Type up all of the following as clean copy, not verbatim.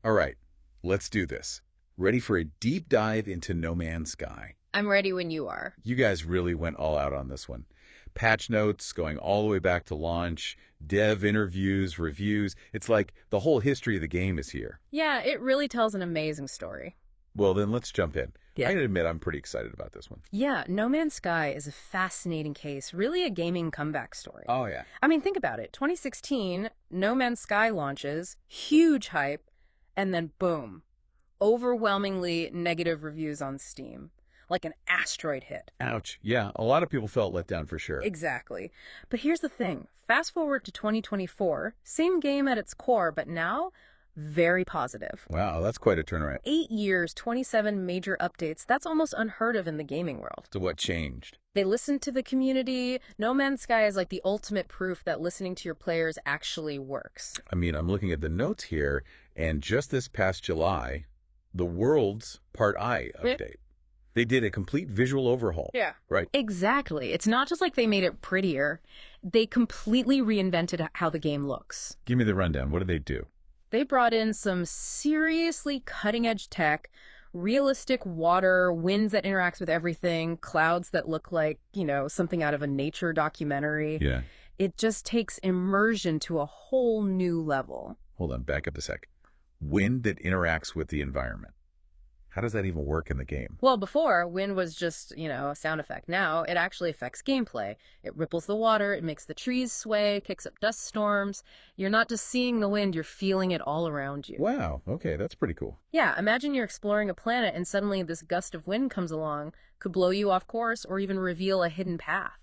All right, let's do this. Ready for a deep dive into No Man's Sky? I'm ready when you are. You guys really went all out on this one. Patch notes going all the way back to launch, dev interviews, reviews. It's like the whole history of the game is here. Yeah, it really tells an amazing story. Well, then let's jump in. Yeah. I gotta admit, I'm pretty excited about this one. Yeah, No Man's Sky is a fascinating case, really a gaming comeback story. Oh, yeah. I mean, think about it. 2016, No Man's Sky launches, huge hype, and then boom, overwhelmingly negative reviews on Steam. Like an asteroid hit. Ouch. Yeah, a lot of people felt let down for sure. Exactly. But here's the thing. Fast forward to 2024, same game at its core, but now very positive. Wow, that's quite a turnaround. 8 years, 27 major updates. That's almost unheard of in the gaming world. So what changed? They listened to the community. No Man's Sky is like the ultimate proof that listening to your players actually works. I mean, I'm looking at the notes here, and just this past July, the World's Part I update. They did a complete visual overhaul. Yeah. Right. Exactly. It's not just like they made it prettier. They completely reinvented how the game looks. Give me the rundown. What did they do? They brought in some seriously cutting-edge tech, realistic water, winds that interacts with everything, clouds that look like, something out of a nature documentary. Yeah. It just takes immersion to a whole new level. Hold on, back up a sec. Wind that interacts with the environment. How does that even work in the game? Well, before, wind was just, a sound effect. Now, it actually affects gameplay. It ripples the water, it makes the trees sway, kicks up dust storms. You're not just seeing the wind, you're feeling it all around you. Wow, okay, that's pretty cool. Yeah, imagine you're exploring a planet and suddenly this gust of wind comes along, could blow you off course or even reveal a hidden path.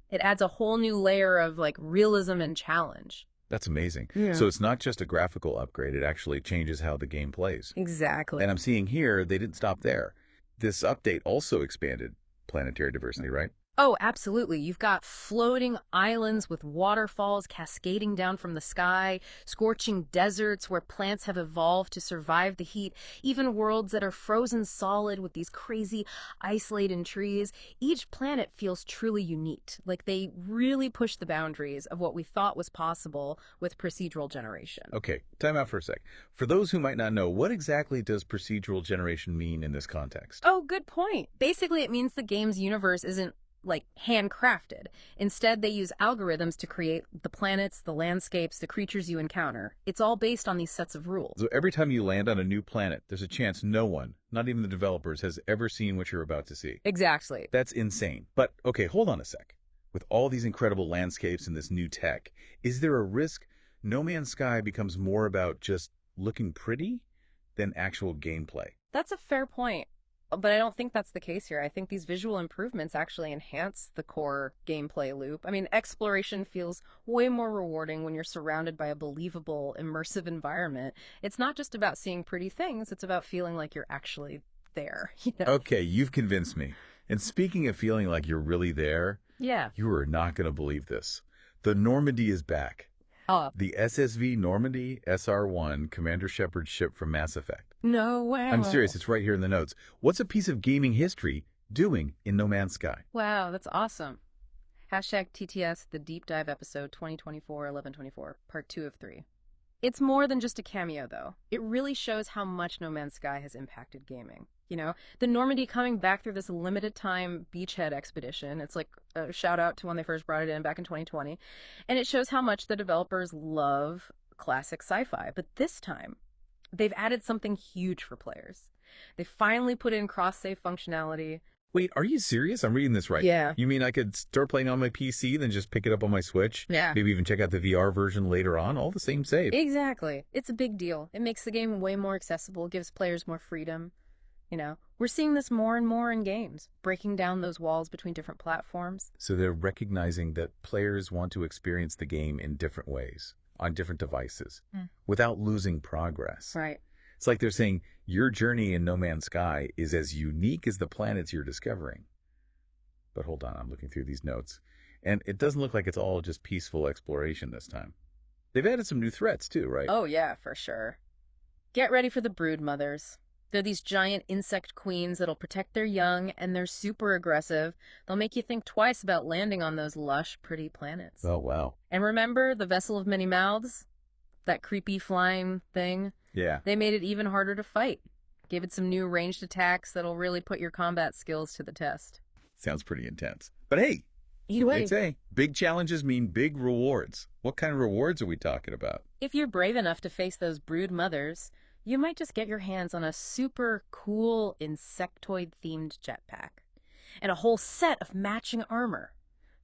It adds a whole new layer of, realism and challenge. That's amazing. Yeah. So it's not just a graphical upgrade, it actually changes how the game plays. Exactly. And I'm seeing here, they didn't stop there. This update also expanded planetary diversity, right? Oh, absolutely. You've got floating islands with waterfalls cascading down from the sky, scorching deserts where plants have evolved to survive the heat, even worlds that are frozen solid with these crazy ice-laden trees. Each planet feels truly unique, like they really push the boundaries of what we thought was possible with procedural generation. Okay, time out for a sec. For those who might not know, what exactly does procedural generation mean in this context? Oh, good point. Basically, it means the game's universe isn't handcrafted. Instead, they use algorithms to create the planets, the landscapes, the creatures you encounter. It's all based on these sets of rules. So every time you land on a new planet, there's a chance no one, not even the developers, has ever seen what you're about to see. Exactly. That's insane. But, okay, hold on a sec. With all these incredible landscapes and this new tech, is there a risk No Man's Sky becomes more about just looking pretty than actual gameplay? That's a fair point. But I don't think that's the case here. I think these visual improvements actually enhance the core gameplay loop. I mean, exploration feels way more rewarding when you're surrounded by a believable, immersive environment. It's not just about seeing pretty things, it's about feeling like you're actually there. Okay, you've convinced me. And speaking of feeling like you're really there, Yeah. you are not going to believe this. The Normandy is back. Oh, The SSV Normandy SR-1 Commander Shepard ship from Mass Effect. no way. I'm serious, it's right here in the notes. What's a piece of gaming history doing in No Man's Sky? Wow, that's awesome. Hashtag TTS, the deep dive episode 2024-1124, part 2 of 3. It's more than just a cameo, though. It really shows how much No Man's Sky has impacted gaming. The Normandy coming back through this limited time beachhead expedition. It's like a shout out to when they first brought it in back in 2020. And it shows how much the developers love classic sci-fi. But this time, they've added something huge for players. They finally put in cross-save functionality. Wait, are you serious? I'm reading this right. Yeah. You mean I could start playing on my PC, then just pick it up on my Switch? Yeah. Maybe even check out the VR version later on? All the same save. Exactly. It's a big deal. It makes the game way more accessible, gives players more freedom. We're seeing this more and more in games, breaking down those walls between different platforms. So they're recognizing that players want to experience the game in different ways, on different devices, without losing progress. Right. It's like they're saying, your journey in No Man's Sky is as unique as the planets you're discovering. But hold on, I'm looking through these notes, and it doesn't look like it's all just peaceful exploration this time. They've added some new threats too, right? Oh, yeah, for sure. Get ready for the brood mothers. They're these giant insect queens that'll protect their young, and they're super aggressive. They'll make you think twice about landing on those lush, pretty planets. Oh, wow. And remember the vessel of many mouths? That creepy flying thing? Yeah, They made it even harder to fight. Gave it some new ranged attacks that'll really put your combat skills to the test. sounds pretty intense. But hey, Either they way, say big challenges mean big rewards. What kind of rewards are we talking about? if you're brave enough to face those brood mothers, you might just get your hands on a super cool insectoid themed jetpack and a whole set of matching armor.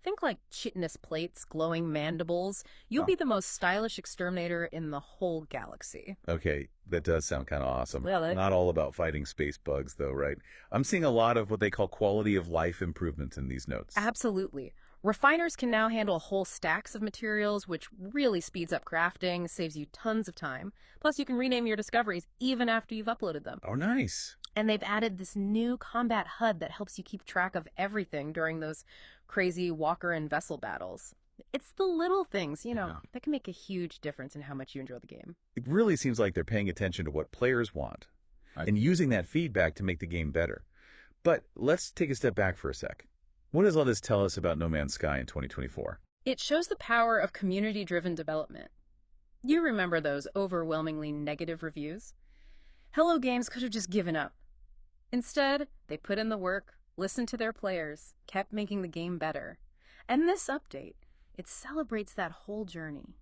Think like chitinous plates, glowing mandibles. You'll Oh, be the most stylish exterminator in the whole galaxy. okay, that does sound kind of awesome. Well, Not all about fighting space bugs, though, right? I'm seeing a lot of what they call quality of life improvements in these notes. absolutely. Refiners can now handle whole stacks of materials, which really speeds up crafting, saves you tons of time. Plus, you can rename your discoveries even after you've uploaded them. Oh, nice. And they've added this new combat HUD that helps you keep track of everything during those crazy walker and vessel battles. It's the little things, Yeah. that can make a huge difference in how much you enjoy the game. It really seems like they're paying attention to what players want and using that feedback to make the game better. But let's take a step back for a sec. What does all this tell us about No Man's Sky in 2024? It shows the power of community-driven development. You remember those overwhelmingly negative reviews? Hello Games could have just given up. Instead, they put in the work, listened to their players, kept making the game better. And this update, it celebrates that whole journey.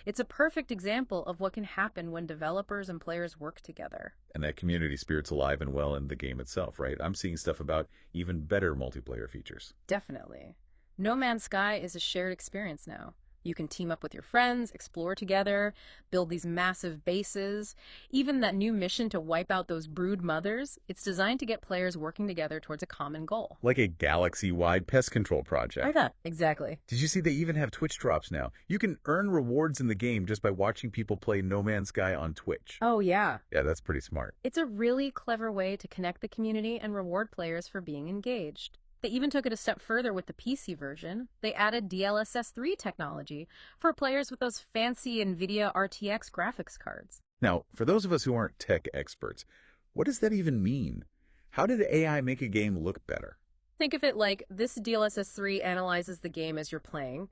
It's a perfect example of what can happen when developers and players work together. And that community spirit's alive and well in the game itself, right? I'm seeing stuff about even better multiplayer features. Definitely. No Man's Sky is a shared experience now. You can team up with your friends, explore together, build these massive bases. Even that new mission to wipe out those brood mothers, it's designed to get players working together towards a common goal. Like a galaxy-wide pest control project. Like that. Exactly. Did you see they even have Twitch drops now? You can earn rewards in the game just by watching people play No Man's Sky on Twitch. Oh, yeah. Yeah, that's pretty smart. It's a really clever way to connect the community and reward players for being engaged. They even took it a step further with the PC version. They added DLSS 3 technology for players with those fancy NVIDIA RTX graphics cards. Now, for those of us who aren't tech experts, what does that even mean? How did AI make a game look better? Think of it like this DLSS 3 analyzes the game as you're playing,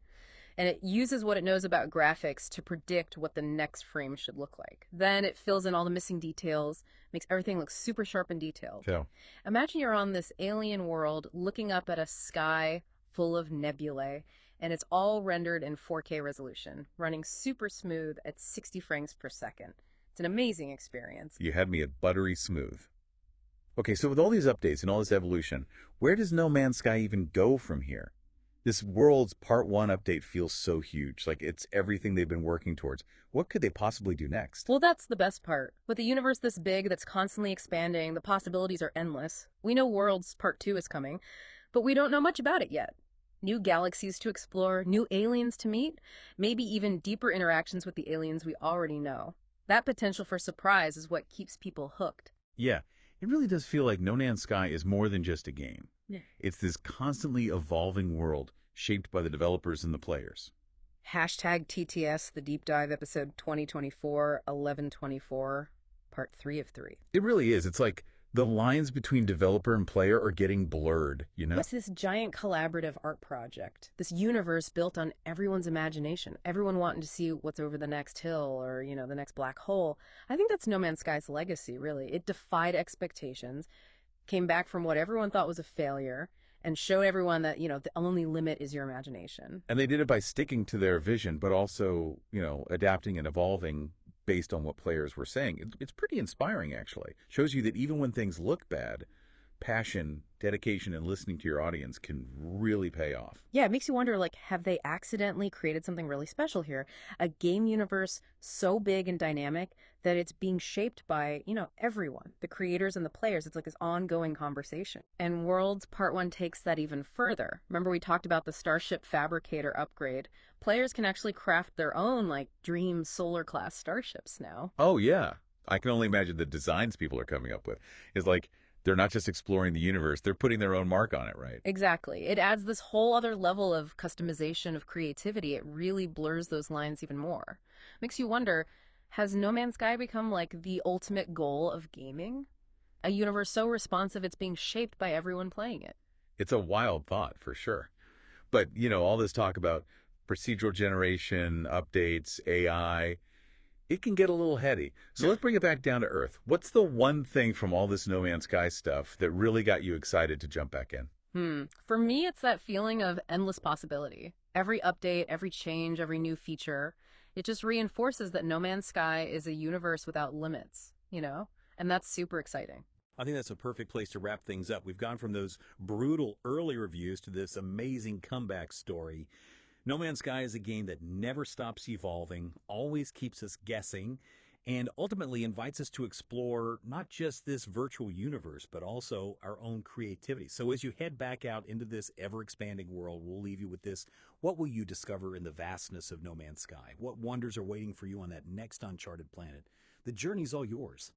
and it uses what it knows about graphics to predict what the next frame should look like. Then it fills in all the missing details, makes everything look super sharp and detailed. So, Imagine you're on this alien world looking up at a sky full of nebulae, and it's all rendered in 4K resolution, running super smooth at 60 frames per second. It's an amazing experience. you had me at buttery smooth. Okay, so with all these updates and all this evolution, where does No Man's Sky even go from here? This world's Part 1 update feels so huge, like it's everything they've been working towards. What could they possibly do next? Well, that's the best part. With a universe this big that's constantly expanding, the possibilities are endless. We know Worlds Part 2 is coming, but we don't know much about it yet. New galaxies to explore, new aliens to meet, maybe even deeper interactions with the aliens we already know. That potential for surprise is what keeps people hooked. Yeah, it really does feel like No Man's Sky is more than just a game. Yeah. It's this constantly evolving world shaped by the developers and the players. Hashtag TTS, the deep dive episode 2024, 1124, part 3 of 3. It really is. It's like the lines between developer and player are getting blurred, you know? It's this giant collaborative art project, this universe built on everyone's imagination, everyone wanting to see what's over the next hill or, the next black hole. I think that's No Man's Sky's legacy, really. It defied expectations, came back from what everyone thought was a failure, and showed everyone that, the only limit is your imagination. And they did it by sticking to their vision, but also, adapting and evolving based on what players were saying. It's pretty inspiring, actually. Shows you that even when things look bad, passion, dedication, and listening to your audience can really pay off. Yeah, it makes you wonder, have they accidentally created something really special here? A game universe so big and dynamic that it's being shaped by, everyone, the creators and the players. It's like this ongoing conversation. And Worlds Part 1 takes that even further. Remember we talked about the Starship Fabricator upgrade? Players can actually craft their own, dream solar-class starships now. Oh, yeah. I can only imagine the designs people are coming up with. It's like they're not just exploring the universe, they're putting their own mark on it, right? Exactly. It adds this whole other level of customization, of creativity. It really blurs those lines even more. Makes you wonder, has No Man's Sky become the ultimate goal of gaming? A universe so responsive it's being shaped by everyone playing it. It's a wild thought, for sure. But, all this talk about procedural generation, updates, AI, it can get a little heady. So let's bring it back down to earth. What's the one thing from all this No Man's Sky stuff that really got you excited to jump back in? For me, it's that feeling of endless possibility. Every update, every change, every new feature, it just reinforces that No Man's Sky is a universe without limits, you know? And that's super exciting. I think that's a perfect place to wrap things up. We've gone from those brutal early reviews to this amazing comeback story. No Man's Sky is a game that never stops evolving, always keeps us guessing, and ultimately invites us to explore not just this virtual universe, but also our own creativity. So as you head back out into this ever expanding world, we'll leave you with this. What will you discover in the vastness of No Man's Sky? What wonders are waiting for you on that next uncharted planet? The journey's all yours.